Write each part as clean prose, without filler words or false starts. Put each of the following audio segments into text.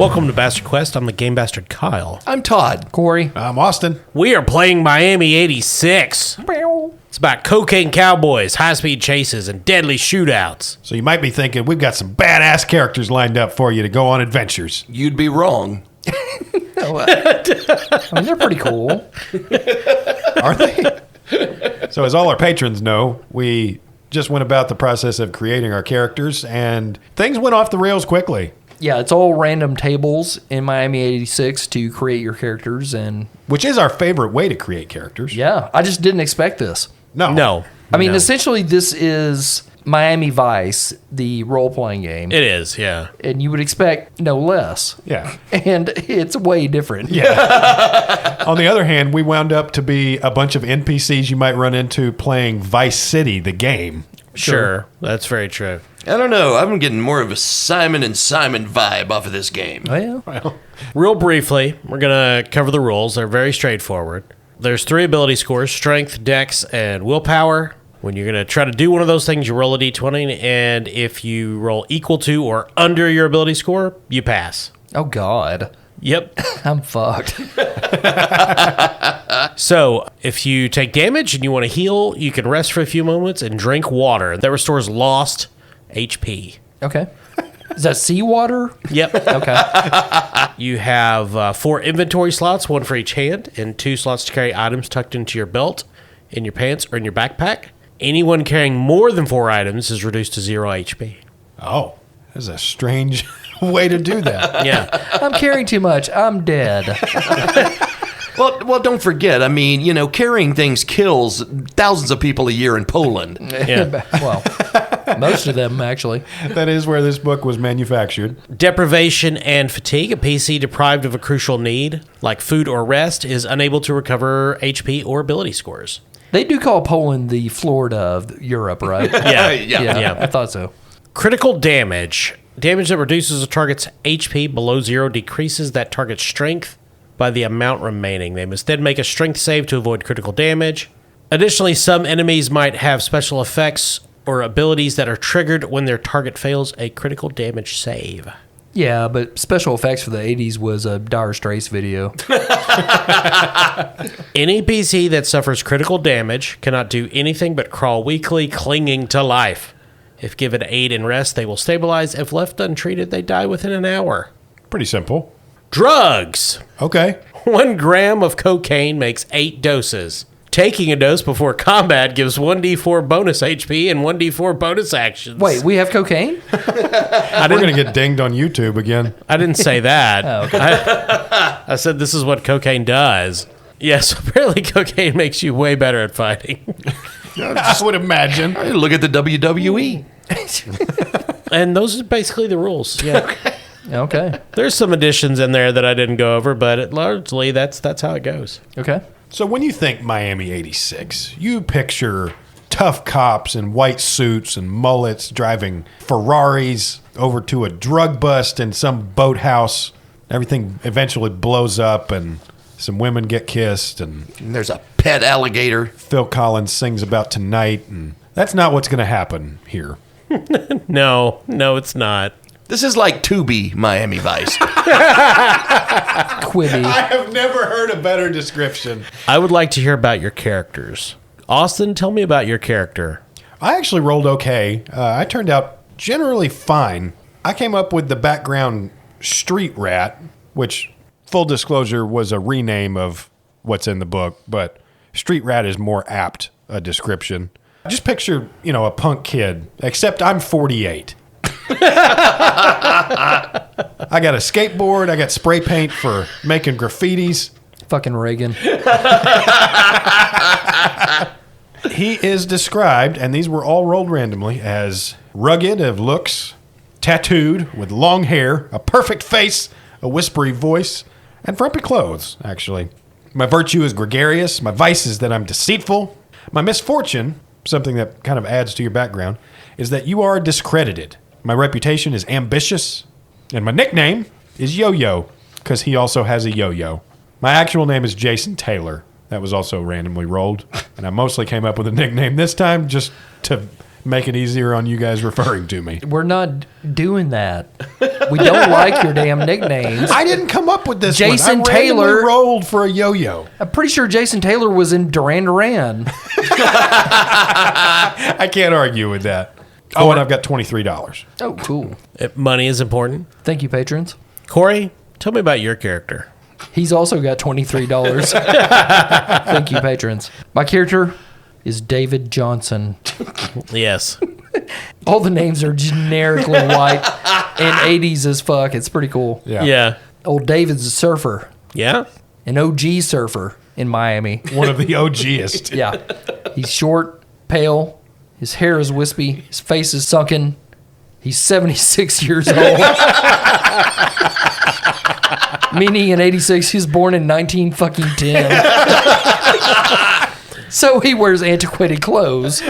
Welcome to Bastard Quest. I'm the Game Bastard Kyle. I'm Todd. Corey. I'm Austin. We are playing Miami 86. It's about cocaine cowboys, high-speed chases, and deadly shootouts. So you might be thinking we've got some badass characters lined up for you to go on adventures. You'd be wrong. I mean, they're pretty cool. Are they? So as all our patrons know, we just went about the process of creating our characters, and things went off the rails quickly. Yeah, it's all random tables in Miami 86 to create your characters, and Which is our favorite way to create characters. yeah, I just didn't expect this. No. I mean, no. essentially, this is Miami Vice, the role-playing game, It is, yeah. and you would expect no less. Yeah. And it's way different. Yeah. On the other hand, we wound up to be a bunch of NPCs you might run into playing Vice City, the game. Sure. That's very true. I don't know. I'm getting more of a Simon and Simon vibe off of this game. Oh, yeah. Real briefly, we're going to cover the rules. They're very straightforward. There's 3 ability scores: strength, dex, and willpower. When you're going to try to do one of those things, you roll a d20, and if you roll equal to or under your ability score, you pass. Oh, God. Yep. I'm fucked. So, if you take damage and you want to heal, you can rest for a few moments and drink water. That restores lost HP. Okay. Is that seawater? Yep. Okay. You have 4 inventory slots, 1 for each hand, and 2 slots to carry items tucked into your belt, in your pants, or in your backpack. Anyone carrying more than 4 items is reduced to 0 HP. Oh, that's a strange way to do that. Yeah. I'm carrying too much. I'm dead. Well, don't forget. I mean, you know, carrying things kills thousands of people a year in Poland. Yeah. Well, most of them, actually. That is where this book was manufactured. Deprivation and fatigue. A PC deprived of a crucial need, like food or rest, is unable to recover HP or ability scores. They do call Poland the Florida of Europe, right? Yeah. Yeah. I thought so. Critical damage. Damage that reduces a target's HP below 0 decreases that target's strength by the amount remaining. They must then make a strength save to avoid critical damage. Additionally, some enemies might have special effects or abilities that are triggered when their target fails a critical damage save. Yeah, but special effects for the 80s was a Dire Straits video. Any PC that suffers critical damage cannot do anything but crawl weakly, clinging to life. If given aid and rest, they will stabilize. If left untreated, they die within an hour. Pretty simple. Drugs. Okay. 1 gram of cocaine makes 8 doses. Taking a dose before combat gives 1d4 bonus HP and 1d4 bonus actions. Wait, we have cocaine? We're going to get dinged on YouTube again. I didn't say that. Oh, okay. I said this is what cocaine does. Yes, apparently cocaine makes you way better at fighting. I would imagine. Hey, look at the WWE. And those are basically the rules. Yeah. Okay. There's some additions in there that I didn't go over, but largely that's how it goes. Okay. So when you think Miami 86, you picture tough cops in white suits and mullets driving Ferraris over to a drug bust in some boathouse. Everything eventually blows up and some women get kissed and And there's a pet alligator. Phil Collins sings about tonight. And that's not what's going to happen here. No, it's not. This is like Tubi, Miami Vice. Quibi. have never heard a better description. I would like to hear about your characters. Austin, tell me about your character. I actually rolled okay. I turned out generally fine. I came up with the background Street Rat, which, full disclosure, was a rename of what's in the book, but Street Rat is more apt a description. Just picture, a punk kid, except I'm 48. I got a skateboard. I got spray paint for making graffitis. Fucking Reagan. He is described, and these were all rolled randomly, as rugged of looks, tattooed, with long hair, a perfect face, a whispery voice, and frumpy clothes, actually. My virtue is gregarious. My vice is that I'm deceitful. My misfortune, something that kind of adds to your background, is that you are discredited. My reputation is ambitious, and my nickname is Yo-Yo, because he also has a yo-yo. My actual name is Jason Taylor. That was also randomly rolled, and I mostly came up with a nickname this time just to make it easier on you guys referring to me. We're not doing that. We don't like your damn nicknames. I didn't come up with this Jason one. I randomly Taylor- rolled for a yo-yo. I'm pretty sure Jason Taylor was in Duran Duran. I can't argue with that. Oh, and I've got $23. Oh, cool. Money is important. Thank you, patrons. Corey, tell me about your character. He's also got $23. Thank you, patrons. My character is David Johnson. Yes. All the names are generically white and 80s as fuck. It's pretty cool. Yeah. Yeah. Old David's a surfer, Yeah? an OG surfer in Miami. One of the OGest. Yeah. He's short, pale. His hair is wispy. His face is sunken. He's 76 years old. Meaning in 86, he was born in 1910. So he wears antiquated clothes.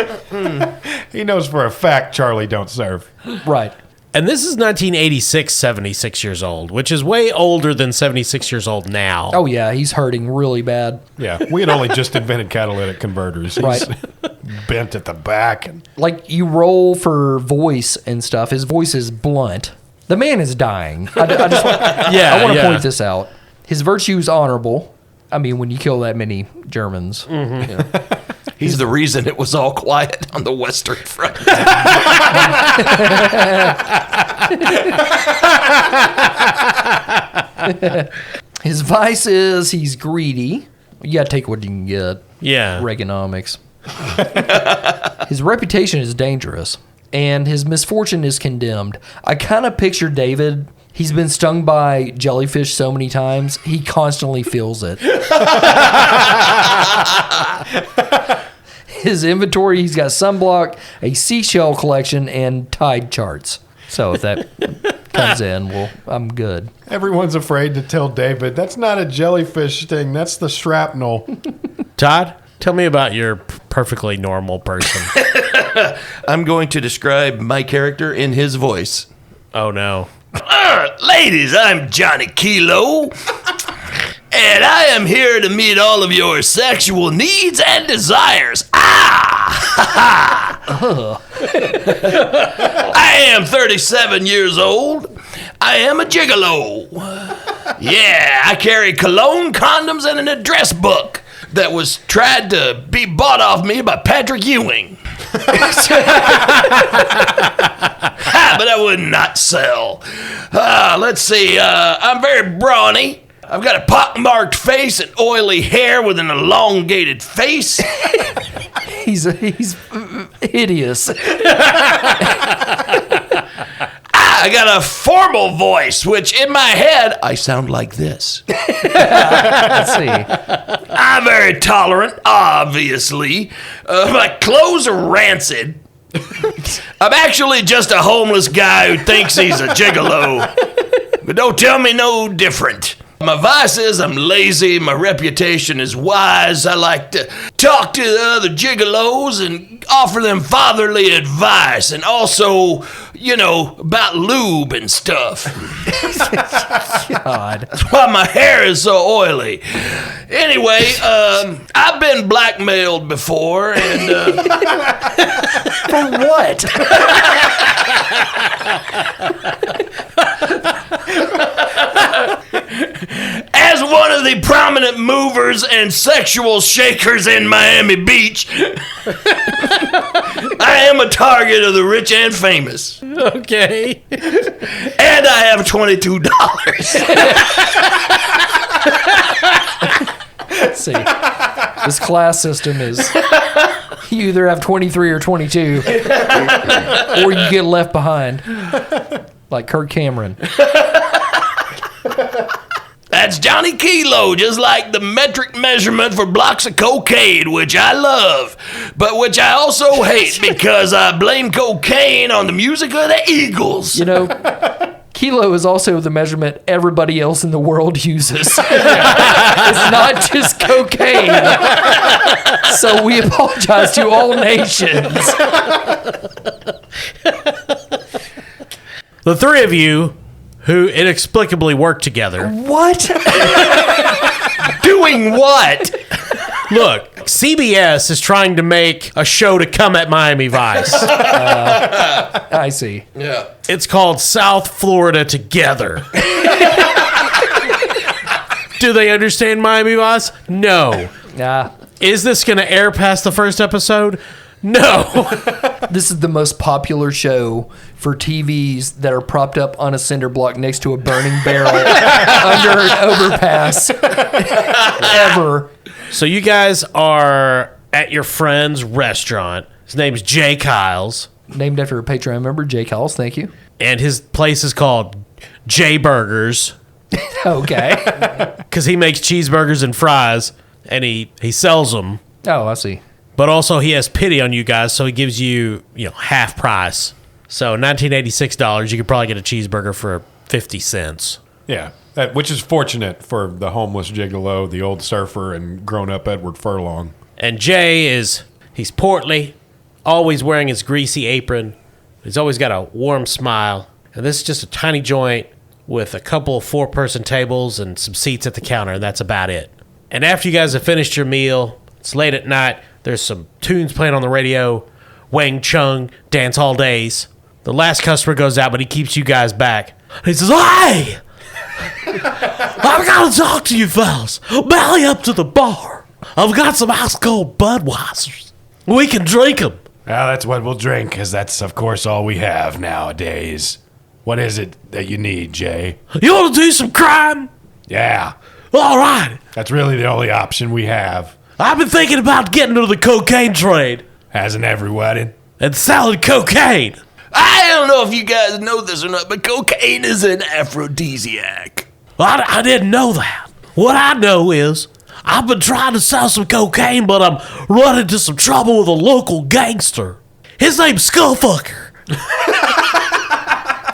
He knows for a fact Charlie don't serve. Right. And this is 1986, 76 years old, which is way older than 76 years old now. Oh, yeah. He's hurting really bad. Yeah, we had only just invented catalytic converters. He's Right. bent at the back. And Like, you roll for voice and stuff. His voice is blunt. The man is dying. I just want, Yeah, I want to yeah. point this out. His virtue is honorable. I mean, when you kill that many Germans. He's the reason it was all quiet on the Western Front. His vice is he's greedy. You got to take what you can get. Yeah. Reaganomics. His reputation is dangerous, and his misfortune is condemned. I kind of picture David. He's been stung by jellyfish so many times, he constantly feels it. His inventory, he's got sunblock, a seashell collection, and tide charts. So if that comes in, well, I'm good. everyone's afraid to tell David, that's not a jellyfish sting, that's the shrapnel. Todd, tell me about your perfectly normal person. I'm going to describe my character in his voice. Oh, no. Ladies, I'm Johnny Kilo, and I am here to meet all of your sexual needs and desires. I am 37 years old. I am a gigolo. Yeah, I carry cologne, condoms, and an address book that was tried to be bought off me by Patrick Ewing. But I would not sell. Let's see. I'm very brawny. I've got a pockmarked face and oily hair with an elongated face. He's hideous. I got a formal voice, which in my head, I sound like this. Let's see. I'm very tolerant, obviously. My clothes are rancid. I'm actually just a homeless guy who thinks he's a gigolo. But don't tell me no different. My vice is I'm lazy. My reputation is wise. I like to talk to the other gigolos and offer them fatherly advice. And also, you know, about lube and stuff. God. That's why my hair is so oily. Anyway, I've been blackmailed before, and For what? as one of the prominent movers and sexual shakers in Miami Beach, I am a target of the rich and famous. Okay. And I have $22. Let's see. This class system is you either have 23 or 22, or you get left behind, like Kirk Cameron. That's Johnny Kilo, just like the metric measurement for blocks of cocaine, which I love, but which I also hate because I blame cocaine on the music of the Eagles. You know, kilo is also the measurement everybody else in the world uses. It's not just cocaine. So we apologize to all nations. The three of you who inexplicably work together. What? Doing what? Look, CBS is trying to make a show to come at Miami Vice. I see. Yeah. It's called South Florida Together. Do they understand Miami Vice? No. Nah. Is this going to air past the first episode? No. This is the most popular show for TVs that are propped up on a cinder block next to a burning barrel under an overpass ever. So you guys are at your friend's restaurant. His name's Jay Kyles, Named after a Patreon member, Jay Calls. Thank you. and his place is called Jay Burgers Okay. because he makes cheeseburgers and fries, and he sells them. Oh, I see. But also he has pity on you guys, so he gives you half price. So $1986, you could probably get a cheeseburger for 50 cents. Yeah, which is fortunate for the homeless gigolo, the old surfer, and grown-up Edward Furlong. And Jay he's portly, always wearing his greasy apron. He's always got a warm smile. And this is just a tiny joint with a couple of 4-person tables and some seats at the counter, and that's about it. And after you guys have finished your meal, it's late at night, there's some tunes playing on the radio, Wang Chung, Dance Hall Days. The last customer goes out, but he keeps you guys back. He says, "Hey! I've got to talk to you fellas. Belly up to the bar. I've got some ice-cold Budweisers. We can drink them." Well, that's what we'll drink, because that's, of course, all we have nowadays. What is it that you need, Jay? "You want to do some crime? Yeah, All right. that's really the only option we have. I've been thinking about getting into the cocaine trade Hasn't everybody? and selling cocaine." I don't know if you guys know this or not, but cocaine is an aphrodisiac. I didn't know that. What I know is I've been trying to sell some cocaine, but I'm running into some trouble with a local gangster. His name's Skullfucker.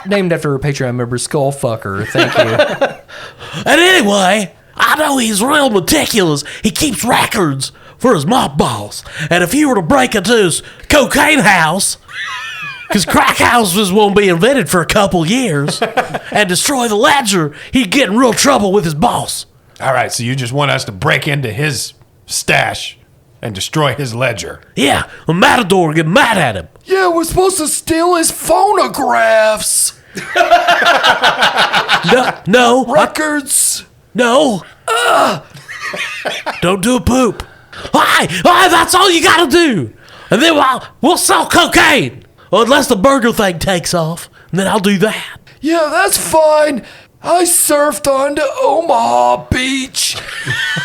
Named after a Patreon member, Skullfucker. Thank you. And anyway, I know he's real meticulous. He keeps records for his mob boss. And if you were to break into his cocaine house, because crack houses won't be invented for a couple years, and destroy the ledger, he'd get in real trouble with his boss. All right, so you just want us to break into his stash and destroy his ledger. Yeah, the Matador would get mad at him. Yeah, we're supposed to steal his phonographs. No, Records. no. Don't do a poop. Hi, that's all you gotta do. And then we'll sell cocaine. Unless the burger thing takes off, and then I'll do that. Yeah, that's fine. I surfed onto Omaha Beach.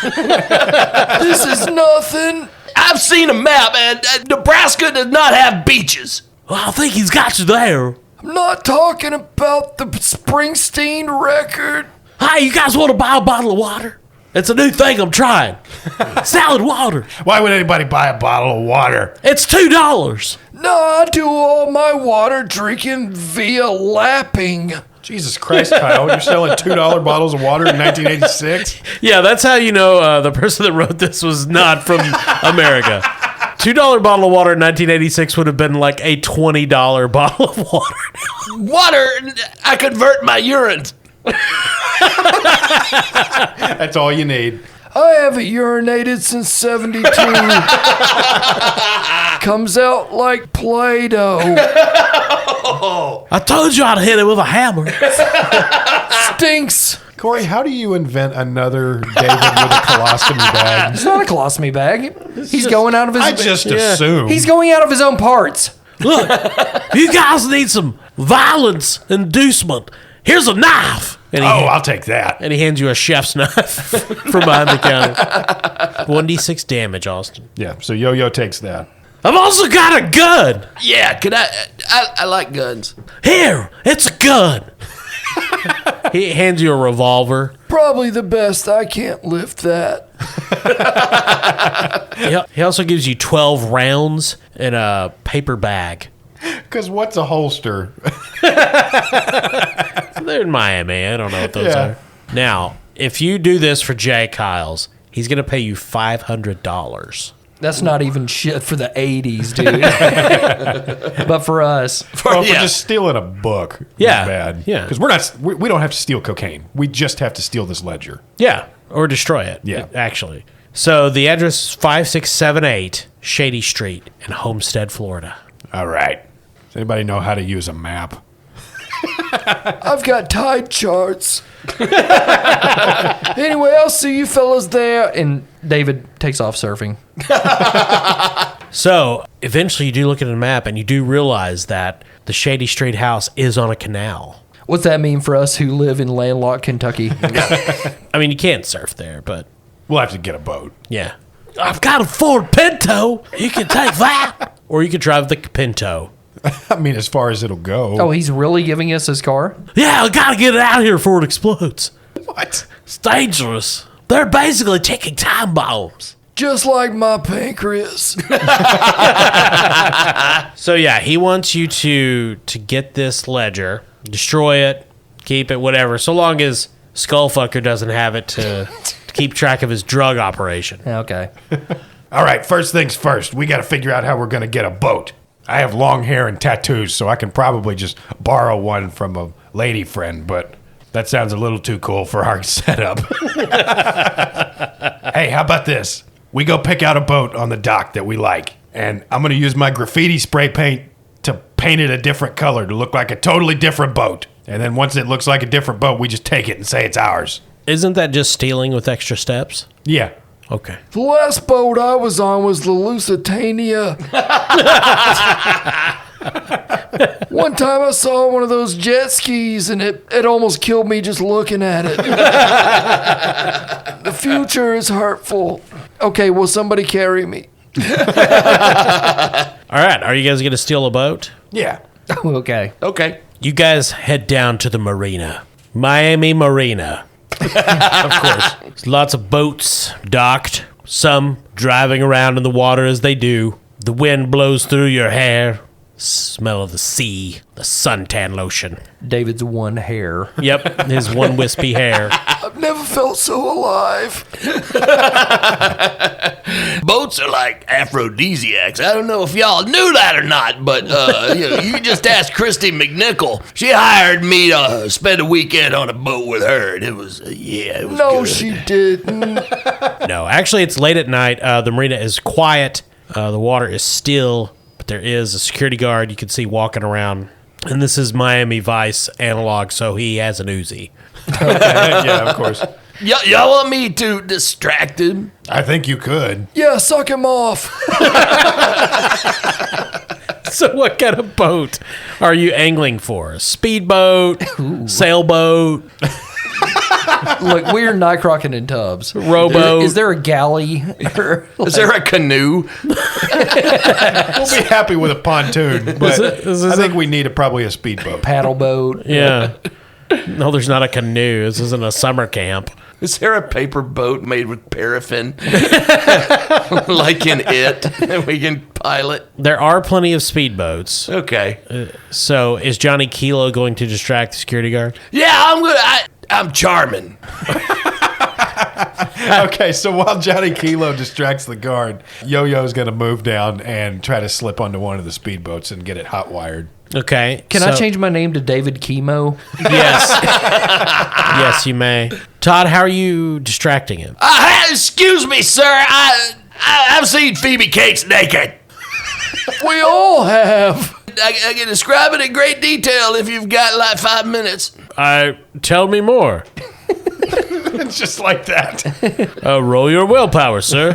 This is nothing. I've seen a map, and Nebraska does not have beaches. Well, I think he's got you there. I'm not talking about the Springsteen record. Hi, you guys want to buy a bottle of water? It's a new thing I'm trying. Salad water. Why would anybody buy a bottle of water? It's $2. No, I do all my water drinking via lapping. Jesus Christ, Kyle, you're selling $2 bottles of water in 1986? Yeah, that's how you know the person that wrote this was not from America. $2 bottle of water in 1986 would have been like a $20 bottle of water. Water, I convert my urine. That's all you need. I haven't urinated since 72. Comes out like Play-Doh. I told you I'd hit it with a hammer. Stinks. Corey, how do you invent another David with a colostomy bag? It's not a colostomy bag. He's going out of his. I just assumed. He's going out of his own parts. Look, you guys need some violence inducement. Here's a knife. And I'll take that. and he hands you a chef's knife from behind the counter. 1d6 damage, Austin. Yeah, so Yo-Yo takes that. I've also got a gun. Yeah, can I like guns. Here, it's a gun. He hands you a revolver. Probably the best. I can't lift that. He also gives you 12 rounds in a paper bag. Because what's a holster? They're in Miami. I don't know what those Yeah. are. Now, if you do this for Jay Kyles, he's going to pay you $500. That's not even shit for the 80s, dude. But for us, Well, for Yeah. just stealing a book is Yeah, bad. yeah. Because we don't have to steal cocaine. We just have to steal this ledger. Yeah, or destroy it. Yeah. Actually. So the address is 5678 Shady Street in Homestead, Florida. All right. Does anybody know how to use a map? I've got tide charts. Anyway, I'll see you fellas there. And David takes off surfing. So eventually you do look at a map and you do realize that the Shady Street house is on a canal. What's that mean for us who live in landlocked Kentucky? I mean, you can't surf there, but We'll have to get a boat. yeah. I've got a Ford Pinto. You can take that. Or you could drive the Pinto. I mean, as far as it'll go. Oh, he's really giving us his car? Yeah, I gotta get it out of here before it explodes. What? It's dangerous. They're basically ticking time bombs. Just like my pancreas. So yeah, he wants you to get this ledger, destroy it, keep it, whatever, so long as Skullfucker doesn't have it to keep track of his drug operation. Okay. All right, first things first. We got to figure out how we're going to get a boat. I have long hair and tattoos, so I can probably just borrow one from a lady friend, but that sounds a little too cool for our setup. Hey, how about this? We go pick out a boat on the dock that we like, and I'm going to use my graffiti spray paint to paint it a different color to look like a totally different boat. And then once it looks like a different boat, we just take it and say it's ours. Isn't that just stealing with extra steps? Yeah. Okay. The last boat I was on was the Lusitania. One time I saw one of those jet skis and it almost killed me just looking at it. The future is hurtful. Okay, will somebody carry me? All right, are you guys going to steal a boat? Yeah. Okay. Okay. You guys head down to the marina. Miami Marina. Of course. There's lots of boats docked, some driving around in the water as they do. The wind blows through your hair. Smell of the sea, the suntan lotion. David's one hair. Yep, his one wispy hair. I've never felt so alive. Boats are like aphrodisiacs. I don't know if y'all knew that or not, but you just ask Christy McNichol. She hired me to spend a weekend on a boat with her, and it was No, good. she didn't. No, actually, it's late at night. The marina is quiet. The water is still, but there is a security guard you can see walking around. And this is Miami Vice analog, so he has an Uzi. Yeah, of course. Y'all want me to distract him? I think you could. Yeah, suck him off. So what kind of boat are you angling for? A speedboat? Sailboat? Look, we're night crocking in tubs. Rowboat? Is there a galley? Is there a canoe? We'll be happy with a pontoon, but I think we need probably a speedboat. Paddle boat? Yeah. No, there's not a canoe. This isn't a summer camp. Is there a paper boat made with paraffin? Like in It, that we can pilot? There are plenty of speedboats. Okay. So is Johnny Kilo going to distract the security guard? Yeah, I'm charming. Okay, so while Johnny Kilo distracts the guard, Yo-Yo's going to move down and try to slip onto one of the speedboats and get it hot wired. Okay. Can I change my name to David Chemo? Yes. Yes, you may. Todd, how are you distracting him? Excuse me, sir. I've seen Phoebe Cates naked. We all have. I can describe it in great detail if you've got like 5 minutes. Tell me more. It's just like that. Roll your willpower, sir.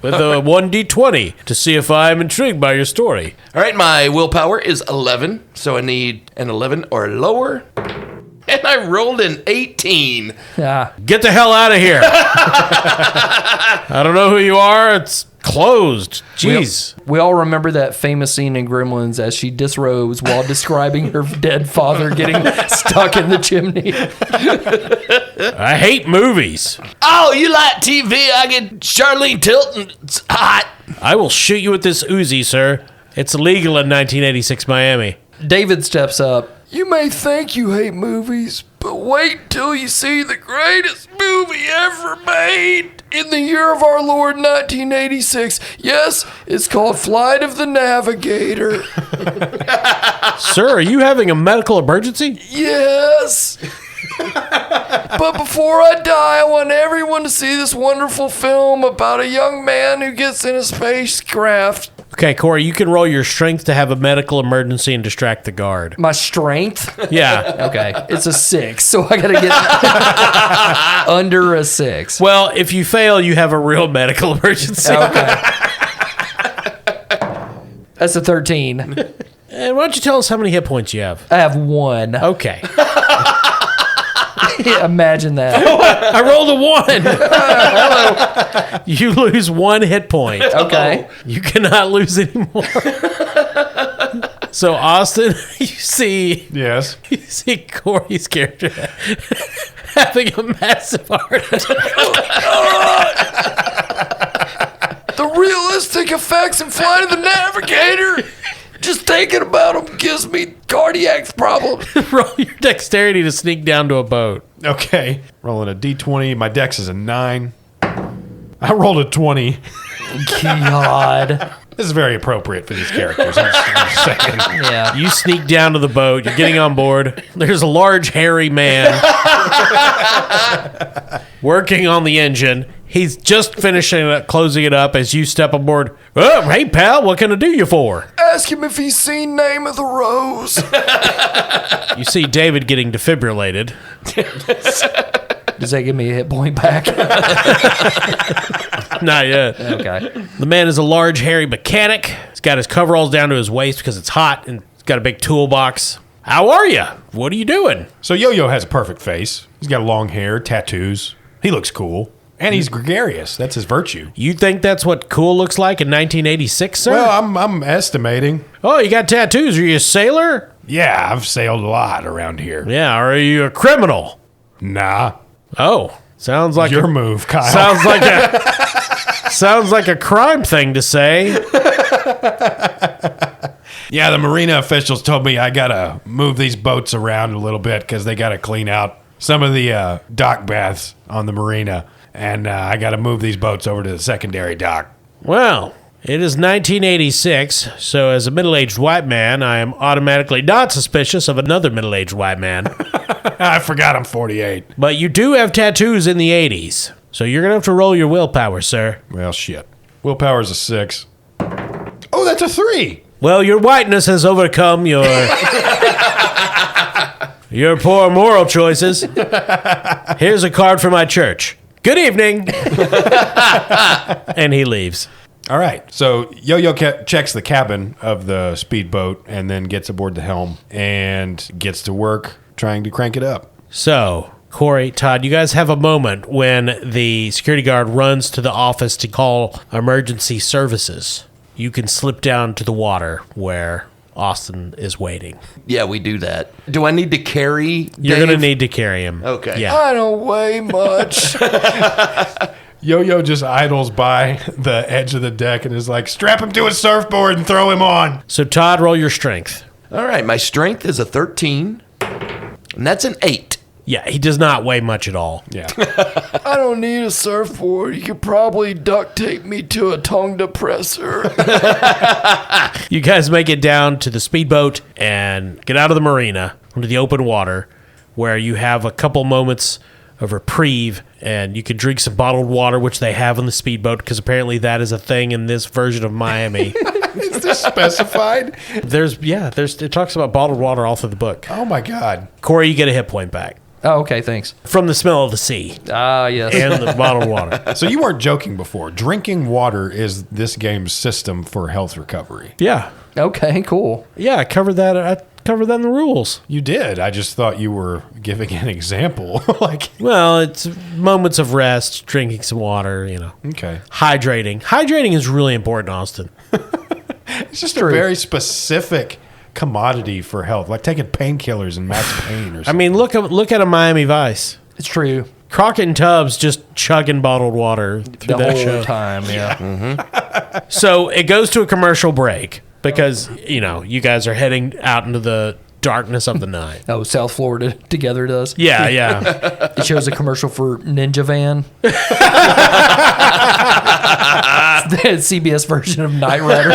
With a 1d20 to see if I'm intrigued by your story. All right, my willpower is 11, so I need an 11 or lower. And I rolled an 18. Ah, Get the hell out of here. I don't know who you are. It's closed. Jeez. we all remember that famous scene in Gremlins as she disrobes while describing her dead father getting stuck in the chimney. I hate movies. Oh, you like TV? I get Charlene Tilton. It's hot. I will shoot you with this Uzi, sir. It's illegal in 1986 Miami. David steps up. You may think you hate movies, but wait till you see the greatest movie ever made in the year of our Lord 1986. Yes, it's called Flight of the Navigator. Sir, are you having a medical emergency? Yes. But before I die, I want everyone to see this wonderful film about a young man who gets in a spacecraft. Okay, Corey, you can roll your strength to have a medical emergency and distract the guard. My strength? Yeah. Okay, it's a 6, so I gotta get under a 6. Well, if you fail, you have a real medical emergency. Okay. That's a 13. And why don't you tell us how many hit points you have? I have 1. Okay. Imagine that. I rolled a 1. You lose 1 hit point. Okay. You cannot lose any more. So, Austin, you see Yes. Corey's character having a massive heart attack. The realistic effects in Flight of the Navigator. Just thinking about them gives me cardiac problems. Roll your dexterity to sneak down to a boat. Okay. Rolling a d20. My dex is a 9. I rolled a 20. God. This is very appropriate for these characters. I'm just saying. Yeah. You sneak down to the boat. You're getting on board. There's a large, hairy man working on the engine. He's just finishing it, closing it up as you step aboard. Oh, hey, pal, what can I do you for? Ask him if he's seen Name of the Rose. You see David getting defibrillated. Does that give me a hit point back? Not yet. Okay. The man is a large, hairy mechanic. He's got his coveralls down to his waist because it's hot, and he's got a big toolbox. How are you? What are you doing? So Yo-Yo has a perfect face. He's got long hair, tattoos. He looks cool. And he's gregarious. That's his virtue. You think that's what cool looks like in 1986, sir? Well, I'm estimating. Oh, you got tattoos. Are you a sailor? Yeah, I've sailed a lot around here. Yeah, or are you a criminal? Nah. Oh, sounds like Your a, move, Kyle. sounds like a crime thing to say. Yeah, the marina officials told me I gotta move these boats around a little bit because they gotta clean out some of the dock baths on the marina. And I gotta move these boats over to the secondary dock. Well, it is 1986, so as a middle-aged white man, I am automatically not suspicious of another middle-aged white man. I forgot I'm 48. But you do have tattoos in the 80s, so you're going to have to roll your willpower, sir. Well, shit. Willpower's a 6. Oh, that's a 3. Well, your whiteness has overcome your poor moral choices. Here's a card for my church. Good evening. And he leaves. All right. So Yo-Yo checks the cabin of the speedboat and then gets aboard the helm and gets to work trying to crank it up. So, Corey, Todd, you guys have a moment when the security guard runs to the office to call emergency services. You can slip down to the water where Austin is waiting. Yeah, we do that. Do I need to carry You're Dave? going to need to carry him. Okay. Yeah. I don't weigh much. Yo-Yo just idles by the edge of the deck and is like, strap him to a surfboard and throw him on. So, Todd, roll your strength. All right, my strength is a 13, and that's an 8. Yeah, he does not weigh much at all. Yeah. I don't need a surfboard. You could probably duct tape me to a tongue depressor. You guys make it down to the speedboat and get out of the marina into the open water where you have a couple moments of reprieve and you can drink some bottled water, which they have on the speedboat because apparently that is a thing in this version of Miami. Is this specified? It talks about bottled water all through the book. Oh, my God. Corey, you get a hit point back Oh, okay, thanks. from the smell of the sea Ah, yes. and the bottled water. So you weren't joking before. Drinking water is this game's system for health recovery. Yeah. Okay, cool. Yeah, I covered that in the rules. You did. I just thought you were giving an example. Well, it's moments of rest, drinking some water, Okay. Hydrating. Hydrating is really important, Austin. It's just a very specific commodity for health, like taking painkillers and max pain or something. I mean, look at a Miami Vice. It's true. Crockett and Tubbs just chugging bottled water through The that whole show. time, yeah. So it goes to a commercial break because, you guys are heading out into the darkness of the night. Oh, South Florida Together does? Yeah, yeah. It shows a commercial for Ninja Van. It's the CBS version of Knight Rider.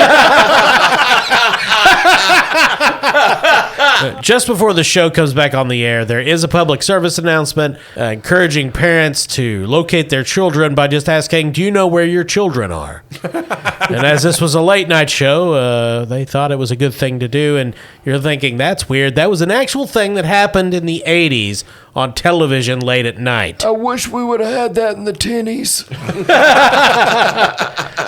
Just before the show comes back on the air, there is a public service announcement encouraging parents to locate their children by just asking, do you know where your children are? And as this was a late night show, they thought it was a good thing to do. And you're thinking, that's weird. That was an actual thing that happened in the 80s on television late at night. I wish we would have had that in the tinnies.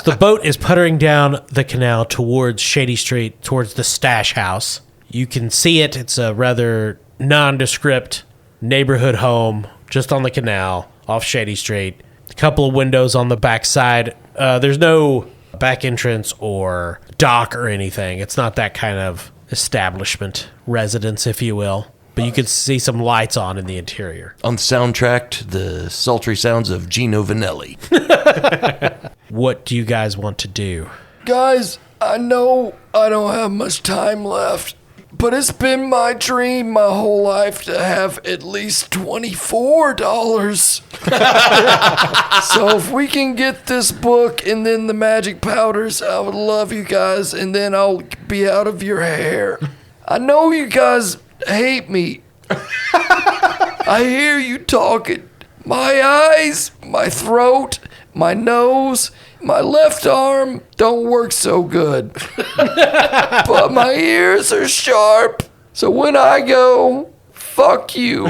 The boat is puttering down the canal towards Shady Street, towards the Stash House. You can see it. It's a rather nondescript neighborhood home just on the canal off Shady Street. A couple of windows on the back side. There's no back entrance or dock or anything. It's not that kind of establishment, residence, if you will. But you can see some lights on in the interior. On the soundtrack, to the sultry sounds of Gino Vanelli. What do you guys want to do? Guys, I know I don't have much time left, but it's been my dream my whole life to have at least $24. So if we can get this book and then the magic powders, I would love you guys, and then I'll be out of your hair. I know you guys hate me. I hear you talking. My eyes, my throat, my nose, my left arm don't work so good. But my ears are sharp. So when I go, fuck you.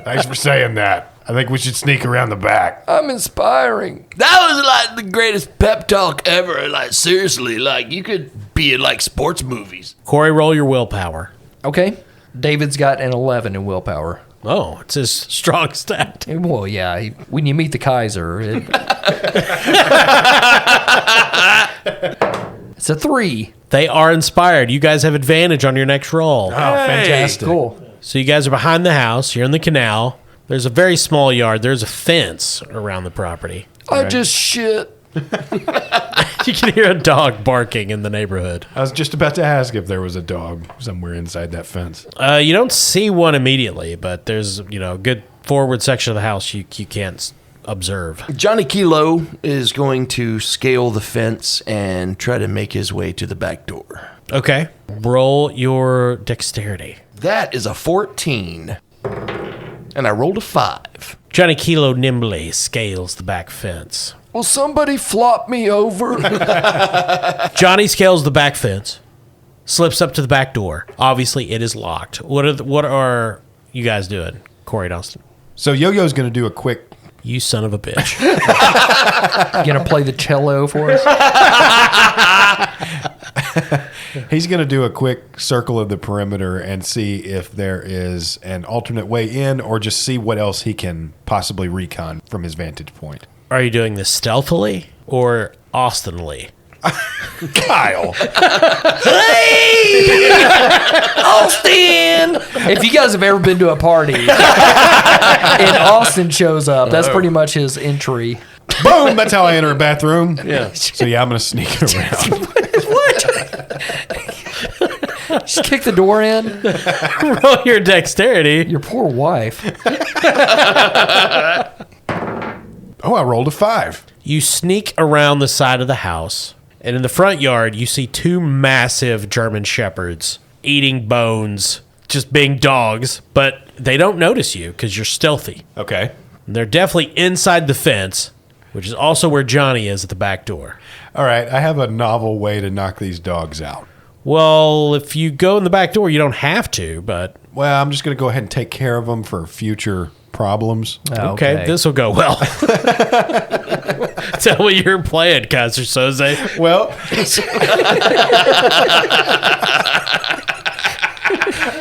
Thanks for saying that. I think we should sneak around the back. I'm inspiring. That was like the greatest pep talk ever. Like, seriously, like, you could be in like sports movies. Corey, roll your willpower. Okay. David's got an 11 in willpower. Oh, it's his strong stat. Well, yeah, when you meet the Kaiser, it's a 3. They are inspired. You guys have advantage on your next roll. Oh, fantastic. Cool. So you guys are behind the house. You're in the canal. There's a very small yard. There's a fence around the property. I just shit. You can hear a dog barking in the neighborhood. I was just about to ask if there was a dog somewhere inside that fence. You don't see one immediately, but there's a good forward section of the house you can't observe. Johnny Kilo is going to scale the fence and try to make his way to the back door. Okay. Roll your dexterity. That is a 14. And I rolled a 5. Johnny Kilo nimbly scales the back fence. Will somebody flop me over? Johnny scales the back fence, slips up to the back door. Obviously, it is locked. What are you guys doing, Corey and Austin? So Yo-Yo's going to do a quick... You son of a bitch. You gonna play the cello for us? He's going to do a quick circle of the perimeter and see if there is an alternate way in or just see what else he can possibly recon from his vantage point. Are you doing this stealthily or Austinly? Kyle! Austin! If you guys have ever been to a party and Austin shows up, that's pretty much his entry. Boom! That's how I enter a bathroom. Yeah. So yeah, I'm going to sneak around. Just kick the door in. Roll your dexterity. Your poor wife. Oh, I rolled a 5. You sneak around the side of the house, and in the front yard, you see 2 massive German shepherds eating bones, just being dogs, but they don't notice you because you're stealthy. Okay. And they're definitely inside the fence, which is also where Johnny is at the back door. All right. I have a novel way to knock these dogs out. Well, if you go in the back door, you don't have to, but... Well, I'm just going to go ahead and take care of them for future problems. Okay, this will go well. Tell me your plan, Kaiser Soze. Well,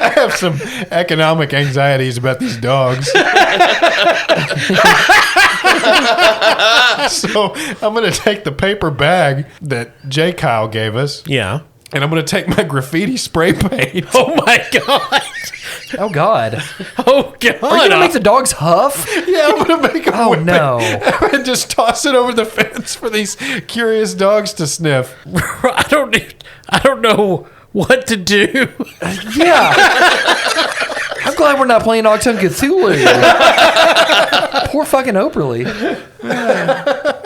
I have some economic anxieties about these dogs. So I'm going to take the paper bag that J. Kyle gave us, Yeah. and I'm going to take my graffiti spray paint. Oh, my God. Oh, God. Oh, God. Are you going to make the dogs huff? Yeah, I'm going to make them Oh, whip it no. and just toss it over the fence for these curious dogs to sniff. I don't know what to do. Yeah. I'm glad we're not playing Octon Cthulhu. Poor fucking Oberly.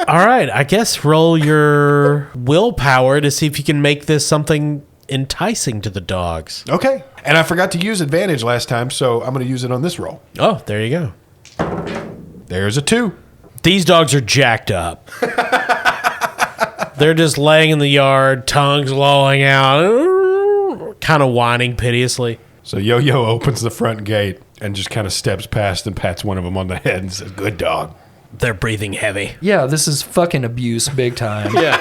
All right, I guess roll your willpower to see if you can make this something enticing to the dogs. Okay. And I forgot to use advantage last time, so I'm going to use it on this roll. Oh, there you go. There's a 2. These dogs are jacked up. They're just laying in the yard, tongues lolling out, kind of whining piteously. So Yo-Yo opens the front gate and just kind of steps past and pats one of them on the head and says, "Good dog." They're breathing heavy. Yeah, this is fucking abuse big time. Yeah.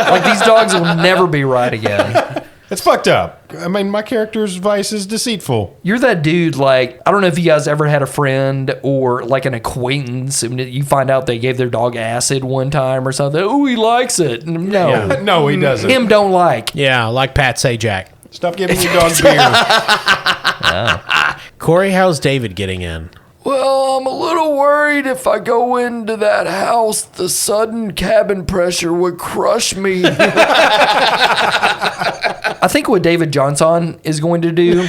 Like, these dogs will never be right again. It's fucked up. I mean, my character's vice is deceitful. You're that dude, like, I don't know if you guys ever had a friend or, like, an acquaintance, and you find out they gave their dog acid one time or something. Oh, he likes it. No. Yeah. No, he doesn't. Him don't like. Yeah, like Pat Sajak. Stop giving your dog beer. Corey, how's David getting in? Well, I'm a little worried if I go into that house, the sudden cabin pressure would crush me. I think what David Johnson is going to do.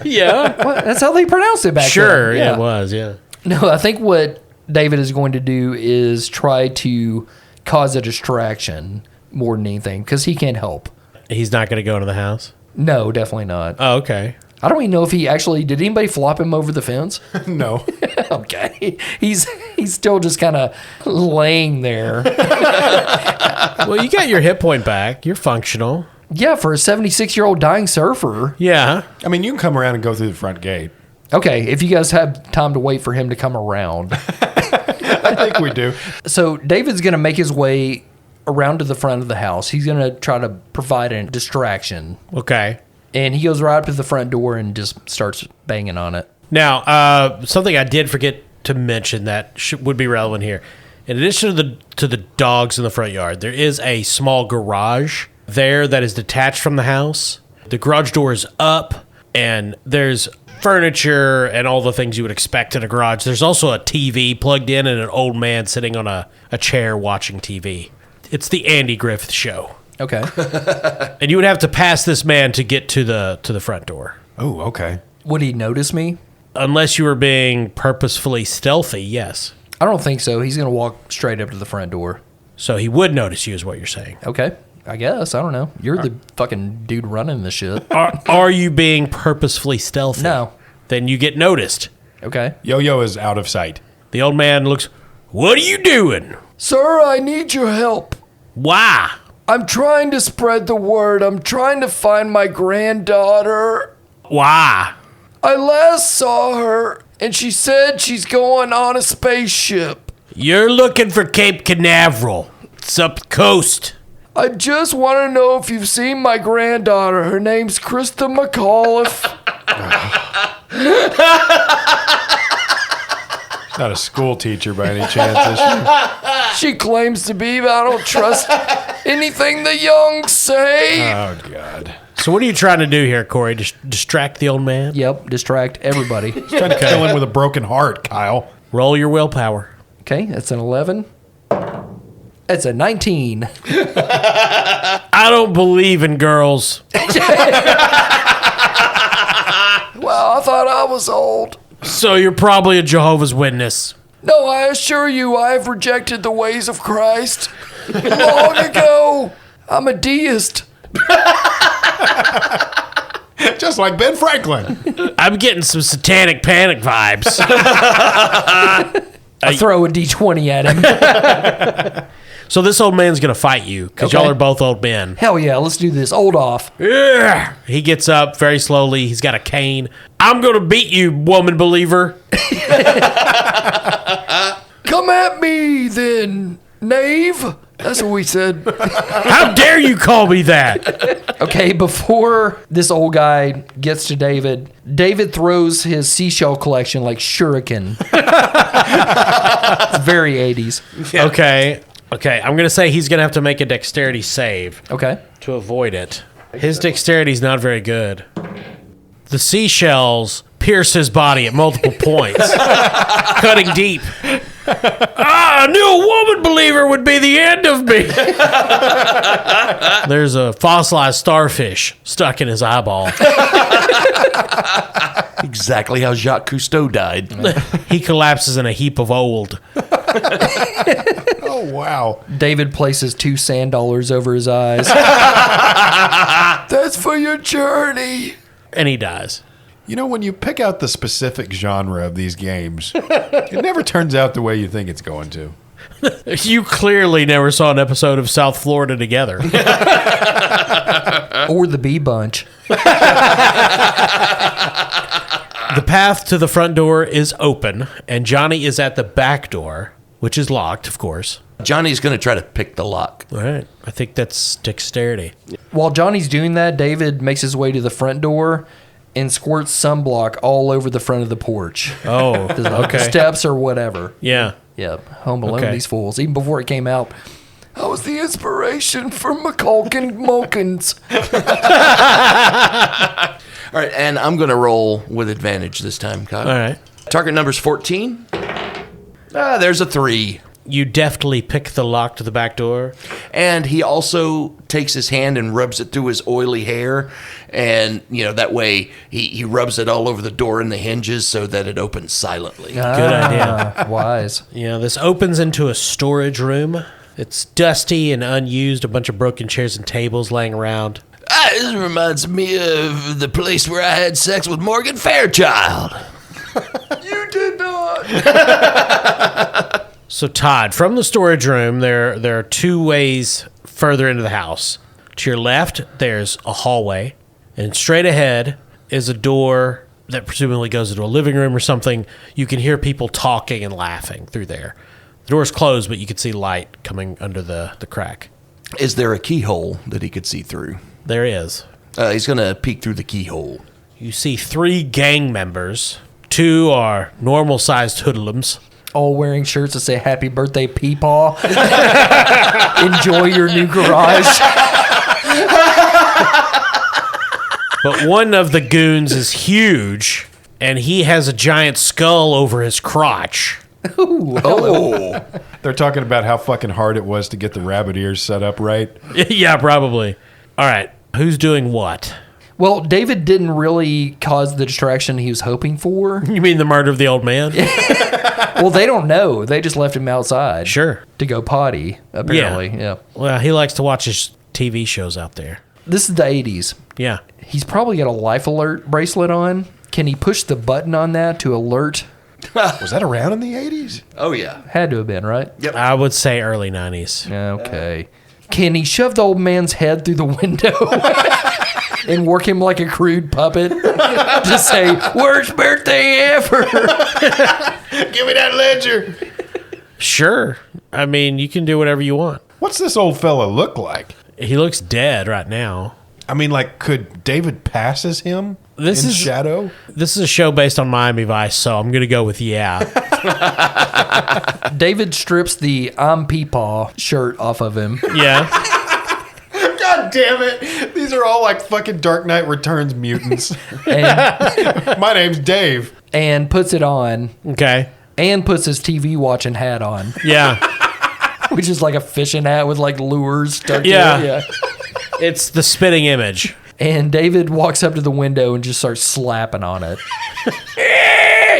Yeah. What? That's how they pronounced it back Sure, then. it was, yeah. No, I think what David is going to do is try to cause a distraction more than anything, because he can't help. He's not going to go into the house? No, definitely not. Oh, okay. I don't even know if he actually did. Anybody flop him over the fence? No. Okay, he's still just kind of laying there. Well, you got your hit point back. You're functional. Yeah, for a 76-year-old dying surfer. Yeah. I mean, you can come around and go through the front gate. Okay, if you guys have time to wait for him to come around. I think we do. So David's going to make his way around to the front of the house. He's going to try to provide a distraction. Okay. And he goes right up to the front door and just starts banging on it. Now, something I did forget to mention that would be relevant here. In addition to the dogs in the front yard, there is a small garage there that is detached from the house. The garage door is up, and there's furniture and all the things you would expect in a garage. There's also a TV plugged in and an old man sitting on a chair watching TV. It's the Andy Griffith Show. Okay. And you would have to pass this man to get to the front door. Oh, okay. Would he notice me? Unless you were being purposefully stealthy, yes. I don't think so. He's going to walk straight up to the front door. So he would notice you is what you're saying. Okay. I guess. I don't know. You're the fucking dude running this shit. Are you being purposefully stealthy? No. Then you get noticed. Okay. Yo-Yo is out of sight. The old man looks, "What are you doing?" Sir, I need your help. "Why?" I'm trying to spread the word. I'm trying to find my granddaughter. "Why?" I last saw her, and she said she's going on a spaceship. "You're looking for Cape Canaveral. It's up the coast." I just want to know if you've seen my granddaughter. Her name's Krista McAuliffe. Not a school teacher by any chance, is she? She claims to be, but I don't trust anything the young say. Oh, God. So what are you trying to do here, Corey? Distract the old man? Yep, distract everybody. Trying to kill him with a broken heart, Kyle. Roll your willpower. Okay, that's an 11. That's a 19. I don't believe in girls. Well, I thought I was old. So you're probably a Jehovah's Witness. No, I assure you, I have rejected the ways of Christ long ago. I'm a deist. Just like Ben Franklin. I'm getting some satanic panic vibes. I throw a D20 at him. So this old man's going to fight you because Okay. y'all are both old men. Hell yeah, let's do this. Old off. Yeah. He gets up very slowly. He's got a cane. "I'm going to beat you, woman believer." Come at me then, knave. That's what we said. "How dare you call me that?" Okay, before this old guy gets to David, David throws his seashell collection like shuriken. It's very 80s. Okay, I'm going to say he's going to have to make a dexterity save Okay. to avoid it. His dexterity's not very good. The seashells pierce his body at multiple points, cutting deep. I knew a woman believer would be the end of me. There's a fossilized starfish stuck in his eyeball. Exactly how Jacques Cousteau died. He collapses in a heap of old. Wow. David places 2 sand dollars over his eyes. That's for your journey. And he dies. You know, when you pick out the specific genre of these games, it never turns out the way you think it's going to. You clearly never saw an episode of South Florida together. Or the Bee Bunch. The path to the front door is open, and Johnny is at the back door, which is locked, of course. Johnny's going to try to pick the lock. All right. I think that's dexterity. While Johnny's doing that, David makes his way to the front door and squirts sunblock all over the front of the porch. Oh, The okay. steps or whatever. Yeah. Yep. Home Alone, Okay. these fools. Even before it came out, I was the inspiration for McCulkin Mulkins. All right, and I'm going to roll with advantage this time, Kyle. All right. Target number's 14. There's a 3. You deftly pick the lock to the back door. And he also takes his hand and rubs it through his oily hair. And, that way he rubs it all over the door and the hinges so that it opens silently. Good idea. Wise. Yeah, this opens into a storage room. It's dusty and unused, a bunch of broken chairs and tables laying around. This reminds me of the place where I had sex with Morgan Fairchild. You did not. So, Todd, from the storage room, there are 2 ways further into the house. To your left, there's a hallway, and straight ahead is a door that presumably goes into a living room or something. You can hear people talking and laughing through there. The door's closed, but you can see light coming under the crack. Is there a keyhole that he could see through? There is. He's going to peek through the keyhole. You see 3 gang members. 2 are normal-sized hoodlums. All wearing shirts that say "Happy Birthday, Peepaw." Enjoy your new garage. But one of the goons is huge, and he has a giant skull over his crotch. Oh. They're talking about how fucking hard it was to get the rabbit ears set up right. Yeah, probably. All right, who's doing what? Well, David didn't really cause the distraction he was hoping for. You mean the murder of the old man? Well, they don't know. They just left him outside. Sure. To go potty, apparently. Yeah. Well, he likes to watch his TV shows out there. This is the 80s. Yeah. He's probably got a life alert bracelet on. Can he push the button on that to alert? Was that around in the 80s? Oh, yeah. Had to have been, right? Yep. I would say early 90s. Okay. Can he shove the old man's head through the window and work him like a crude puppet? Just say, "Worst birthday ever." Give me that ledger. Sure. I mean, you can do whatever you want. What's this old fella look like? He looks dead right now. I mean, like, could David pass as him This in is- shadow? This is a show based on Miami Vice, so I'm going to go with yeah. David strips the "I'm Peepaw" shirt off of him. Yeah. God damn it. These are all like fucking Dark Knight Returns mutants. and, My name's Dave. and puts it on Okay. and puts his TV watching hat on, Yeah. which is like a fishing hat with like lures stuck Yeah. to it. It's the spitting image. And David walks up to the window and just starts slapping on it.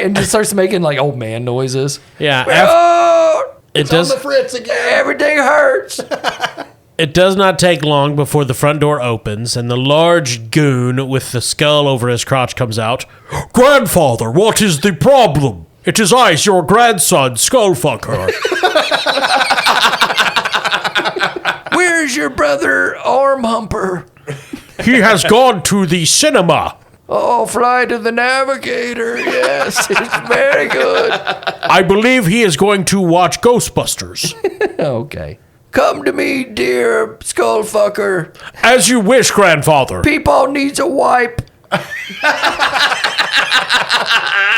And just starts making like old man noises. Yeah. Oh, It does. Fritz again. everything hurts. It does not take long before the front door opens and the large goon with the skull over his crotch comes out. "Grandfather, what is the problem? It is I, your grandson, Skullfucker." Where's your brother, Arm Humper? He has gone to the cinema. Oh, Flight of the Navigator. Yes, it's very good. I believe he is going to watch Ghostbusters. Okay. Come to me, dear Skullfucker. As you wish, grandfather. Peepaw needs a wipe.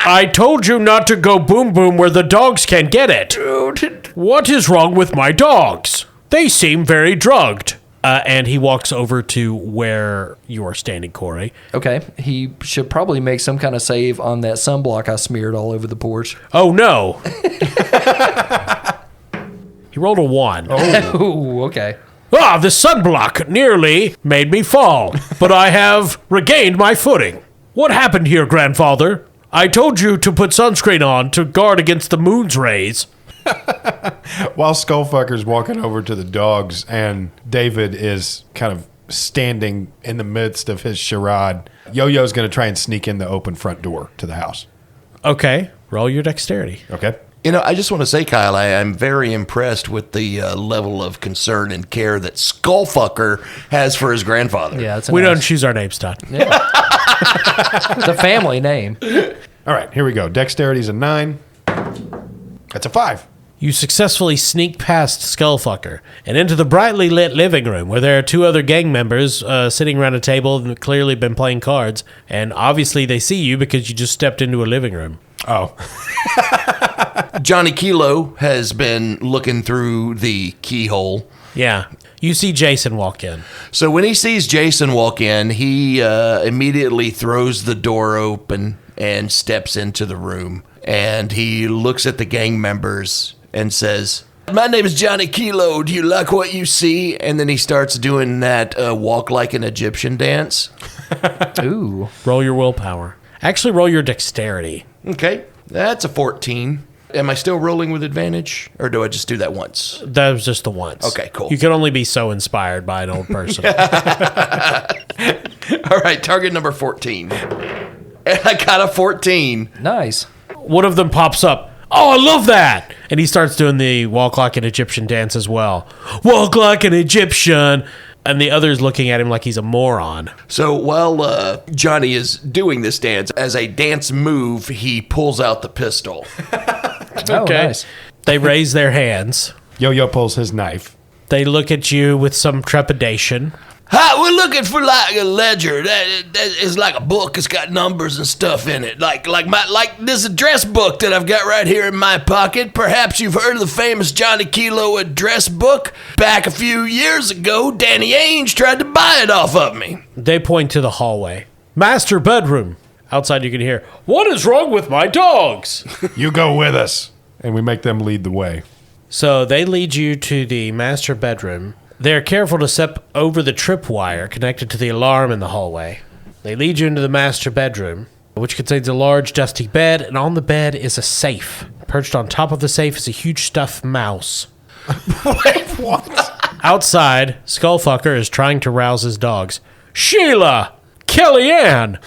I told you not to go boom boom where the dogs can get it. Dude. What is wrong with my dogs? They seem very drugged. And he walks over to where you are standing, Corey. Okay, he should probably make some kind of save on that sunblock I smeared all over the porch. Oh, no. He rolled a 1. Ooh, okay. Ah, the sunblock nearly made me fall, but I have regained my footing. What happened here, grandfather? I told you to put sunscreen on to guard against the moon's rays. While Skullfucker's walking over to the dogs and David is kind of standing in the midst of his charade, Yo-Yo's going to try and sneak in the open front door to the house. Okay, roll your dexterity. Okay? You know, I just want to say, Kyle, I am very impressed with the level of concern and care that Skullfucker has for his grandfather. Yeah, it's We don't choose our names, Todd. It's a family name. All right, here we go. Dexterity's a 9. That's a 5. You successfully sneak past Skullfucker and into the brightly lit living room where there are 2 other gang members sitting around a table and clearly been playing cards. And obviously they see you because you just stepped into a living room. Oh. Johnny Kilo has been looking through the keyhole. Yeah. You see Jason walk in. So when he sees Jason walk in, he immediately throws the door open and steps into the room. And he looks at the gang members and says, "My name is Johnny Kilo. Do you like what you see?" And then he starts doing that walk like an Egyptian dance. Ooh. Roll your willpower. Actually, roll your dexterity. Okay, that's a 14. Am I still rolling with advantage, or do I just do that once? That was just the once. Okay, cool. You can only be so inspired by an old person. All right, target number 14. And I got a 14. Nice. One of them pops up. "Oh, I love that!" And he starts doing the walk like an Egyptian dance as well. "Walk like an Egyptian!" And the other's looking at him like he's a moron. So while Johnny is doing this dance, as a dance move, he pulls out the pistol. Oh, Okay. nice. They raise their hands. Yo-Yo pulls his knife. They look at you with some trepidation. Hi, we're looking for like a ledger that is like a book. It's got numbers and stuff in it, like this address book that I've got right here in my pocket. Perhaps you've heard of the famous Johnny Kilo address book. Back a few years ago, Danny Ainge tried to buy it off of me. They point to the hallway. "Master bedroom." Outside you can hear, "What is wrong with my dogs?" You go with us. And we make them lead the way. So they lead you to the master bedroom. They're careful to step over the tripwire connected to the alarm in the hallway. They lead you into the master bedroom, which contains a large dusty bed, and on the bed is a safe. Perched on top of the safe is a huge stuffed mouse. Wait, what? Outside, Skullfucker is trying to rouse his dogs. "Sheila! Kellyanne!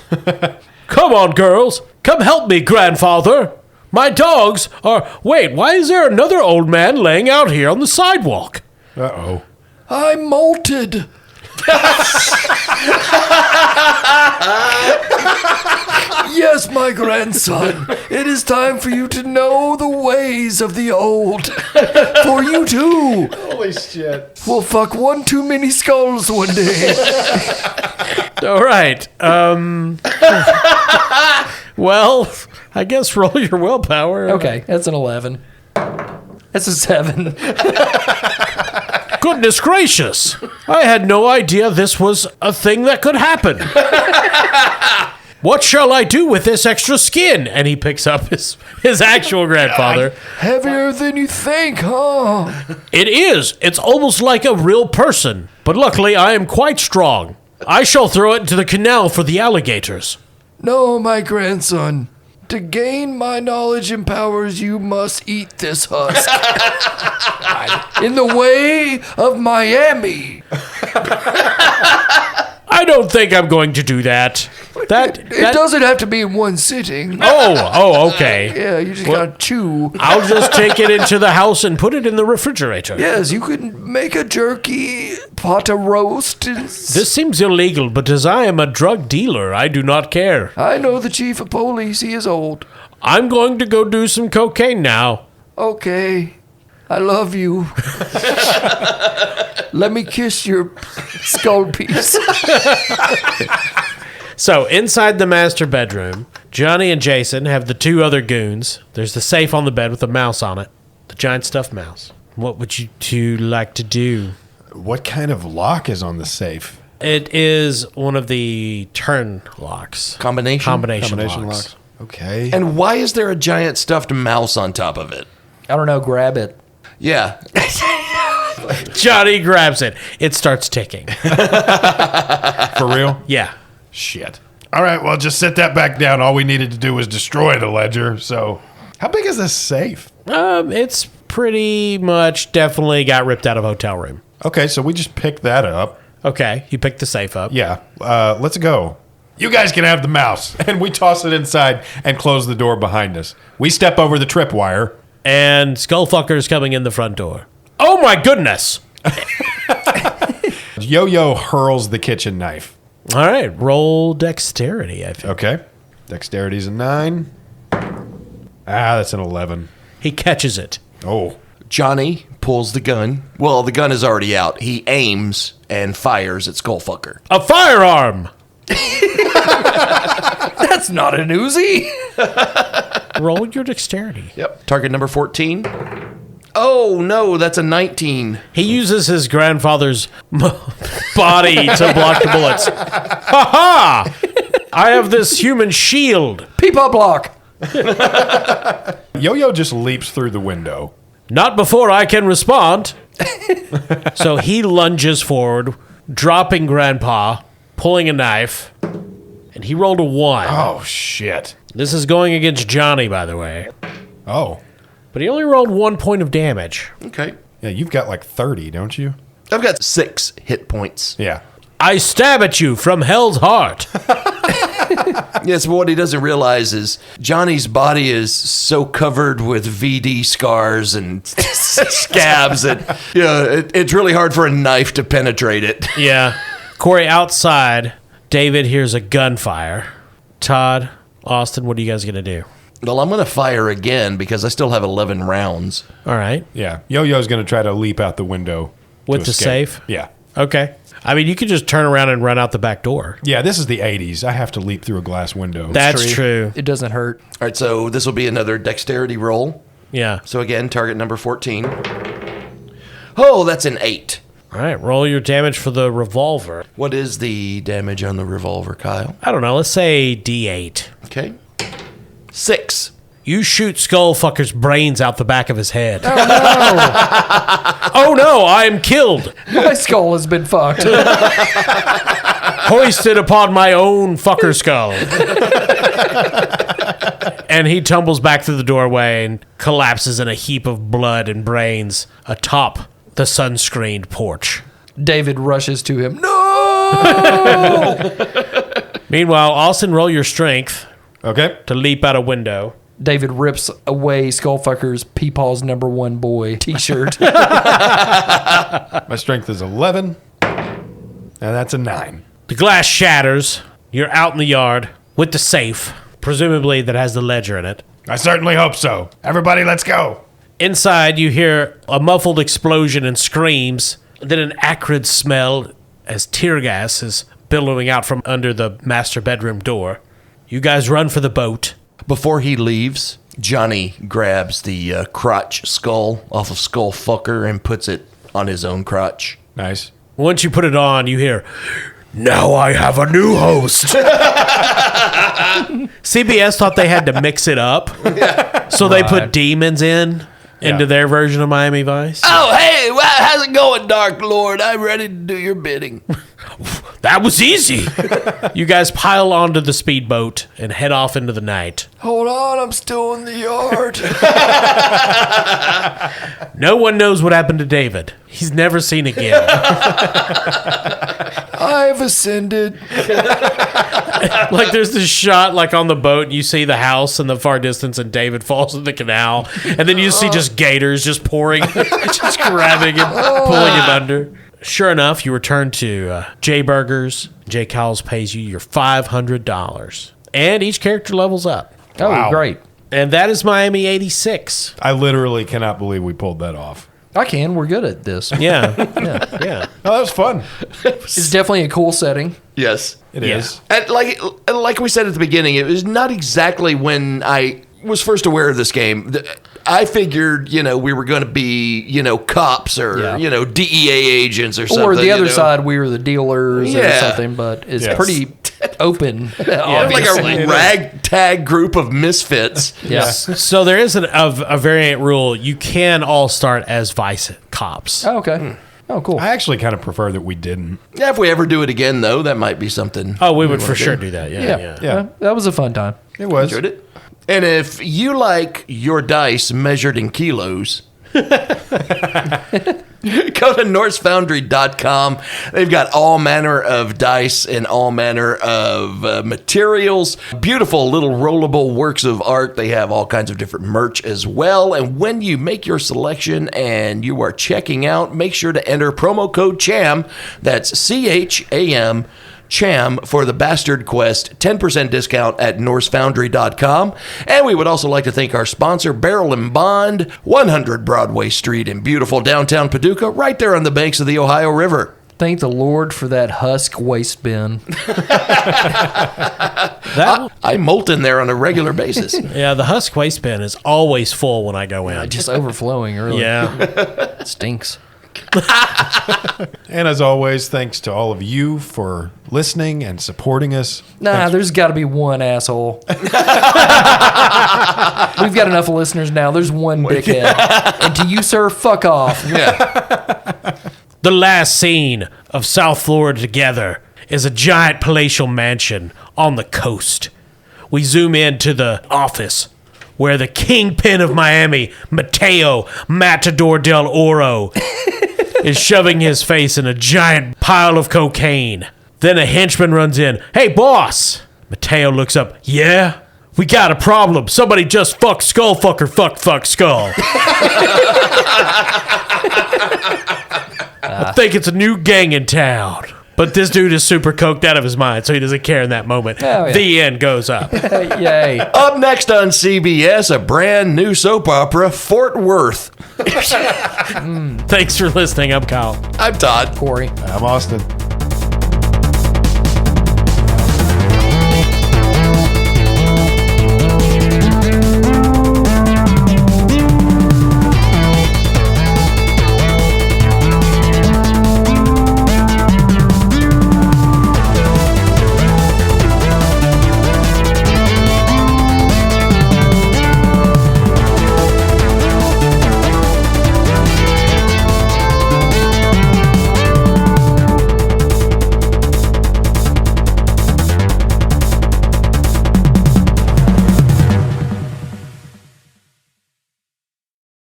Come on, girls! Come help me, grandfather! My dogs are... Wait, why is there another old man laying out here on the sidewalk?" Uh-oh. I'm molted. Yes, my grandson. It is time for you to know the ways of the old. For you too Holy shit. will fuck one too many skulls one day. All right. Well, I guess roll your willpower. Okay, that's an 11. That's a 7. Goodness gracious. I had no idea this was a thing that could happen. What shall I do with this extra skin? And he picks up his actual grandfather. Heavier than you think, huh? It is. It's almost like a real person. But luckily, I am quite strong. I shall throw it into the canal for the alligators. No, my grandson. To gain my knowledge and powers, you must eat this husk. In the way of Miami. I don't think I'm going to do that. It doesn't have to be in one sitting. Oh, okay. Yeah, you just gotta chew. I'll just take it into the house and put it in the refrigerator. Yes, you can make a jerky, pot of roast. This seems illegal, but as I am a drug dealer, I do not care. I know the chief of police. He is old. I'm going to go do some cocaine now. Okay. I love you. Let me kiss your skull piece. So, inside the master bedroom, Johnny and Jason have the 2 other goons. There's the safe on the bed with a mouse on it, the giant stuffed mouse. What would you 2 like to do? What kind of lock is on the safe? It is one of the turn locks. Combination locks. Okay. And why is there a giant stuffed mouse on top of it? I don't know, grab it. Yeah. Johnny grabs it. It starts ticking. For real? Yeah. Shit. All right, well, just set that back down. All we needed to do was destroy the ledger. So, how big is this safe? It's pretty much definitely got ripped out of a hotel room. Okay, so we just pick that up. Okay, you picked the safe up. Yeah, let's go. You guys can have the mouse. And we toss it inside and close the door behind us. We step over the tripwire. And Skullfucker's coming in the front door. Oh my goodness! Yo-Yo hurls the kitchen knife. All right, roll dexterity, I think. Okay. Dexterity's a 9. That's an 11. He catches it. Oh. Johnny pulls the gun. Well, the gun is already out. He aims and fires at Skullfucker. A firearm! That's not an Uzi. Roll your dexterity. Yep. Target number 14. Oh, no, that's a 19. He uses his grandfather's body to block the bullets. Ha ha! I have this human shield. Peep-up block. Yo-Yo just leaps through the window. Not before I can respond. So he lunges forward, dropping Grandpa, pulling a knife, and he rolled a 1. Oh, shit. This is going against Johnny, by the way. Oh. But he only rolled 1 point of damage. Okay. Yeah, you've got like 30, don't you? I've got 6 hit points. Yeah. I stab at you from hell's heart. Yes, but what he doesn't realize is Johnny's body is so covered with VD scars and scabs that it's really hard for a knife to penetrate it. Yeah. Corey, outside, David hears a gunfire. Todd, Austin, what are you guys going to do? Well, I'm going to fire again because I still have 11 rounds. All right. Yeah. Yo-Yo's going to try to leap out the window. With to the escape. safe? Yeah. Okay. I mean, you could just turn around and run out the back door. Yeah, this is the 80s. I have to leap through a glass window. That's true. It doesn't hurt. All right, so this will be another dexterity roll. Yeah. So again, target number 14. Oh, that's an 8. All right. Roll your damage for the revolver. What is the damage on the revolver, Kyle? I don't know. Let's say D8. Okay. 6. You shoot Skullfucker's brains out the back of his head. Oh, no. Oh, no. I am killed. My skull has been fucked. Hoisted upon my own fucker skull. And he tumbles back through the doorway and collapses in a heap of blood and brains atop the sunscreened porch. David rushes to him. No! Meanwhile, Austin, roll your strength Okay. to leap out a window. David rips away Skullfucker's Peepaw's #1 boy t-shirt. My strength is 11. And that's a 9. The glass shatters. You're out in the yard with the safe, presumably that has the ledger in it. I certainly hope so. Everybody, let's go. Inside, you hear a muffled explosion and screams, then an acrid smell as tear gas is billowing out from under the master bedroom door. You guys run for the boat. Before he leaves, Johnny grabs the crotch skull off of Skullfucker and puts it on his own crotch. Nice. Once you put it on, you hear, "Now I have a new host." CBS thought they had to mix it up, so they put demons into their version of Miami Vice. Oh, hey, how's it going, Dark Lord? I'm ready to do your bidding. That was easy. You guys pile onto the speedboat and head off into the night. Hold on, I'm still in the yard. No one knows what happened to David. He's never seen again. I've ascended. Like there's this shot like on the boat and you see the house in the far distance and David falls in the canal and then you see just gators just pouring, just grabbing him, pulling him under. Sure enough, you return to J Burgers. J Cowles pays you your $500. And each character levels up. Oh, Wow. great. And that is Miami 86. I literally cannot believe we pulled that off. I can. We're good at this. Yeah. Yeah. Oh, that was fun. It's definitely a cool setting. Yes. It Yeah. is. And like we said at the beginning, it was not exactly when I was first aware of this game. I figured, we were going to be, cops or, DEA agents or something. Or the other side, we were the dealers or Yeah. something, but it's Yes. pretty open. Like Obviously. a ragtag group of misfits. Yeah. So there is a variant rule. You can all start as vice cops. Oh, okay. Oh, cool. I actually kind of prefer that we didn't. Yeah, if we ever do it again, though, that might be something. Oh, we would for sure do that. Yeah. Yeah. That was a fun time. It was. Enjoyed it. And if you like your dice measured in kilos, Go to NorseFoundry.com. They've got all manner of dice and all manner of materials. Beautiful little rollable works of art. They have all kinds of different merch as well. And when you make your selection and you are checking out, make sure to enter promo code CHAM. That's CHAM. CHAM for the Bastard Quest, 10% discount at NorseFoundry.com. And we would also like to thank our sponsor, Barrel and Bond, 100 Broadway Street in beautiful downtown Paducah, right there on the banks of the Ohio River. Thank the Lord for that husk waste bin. I molt in there on a regular basis. Yeah, the Husk waste bin is always full when I go in. Just overflowing early. Yeah. It stinks. And as always, thanks to all of you for listening and supporting us. Nah, there's got to be one asshole. We've got enough listeners now. There's one dickhead. And to you, sir, fuck off. Yeah. The last scene of South Florida Together is a giant palatial mansion on the coast. We zoom into the office where the kingpin of Miami, Mateo Matador del Oro, is shoving his face in a giant pile of cocaine. Then a henchman runs in. Hey, boss! Mateo looks up. Yeah? We got a problem. Somebody just fucked Skullfucker fuck Skull. I think it's a new gang in town. But this dude is super coked out of his mind, so he doesn't care in that moment. Oh, yeah. The end goes up. Yay. Up next on CBS, a brand new soap opera, Fort Worth. Thanks for listening. I'm Kyle. I'm Todd. Corey. I'm Austin.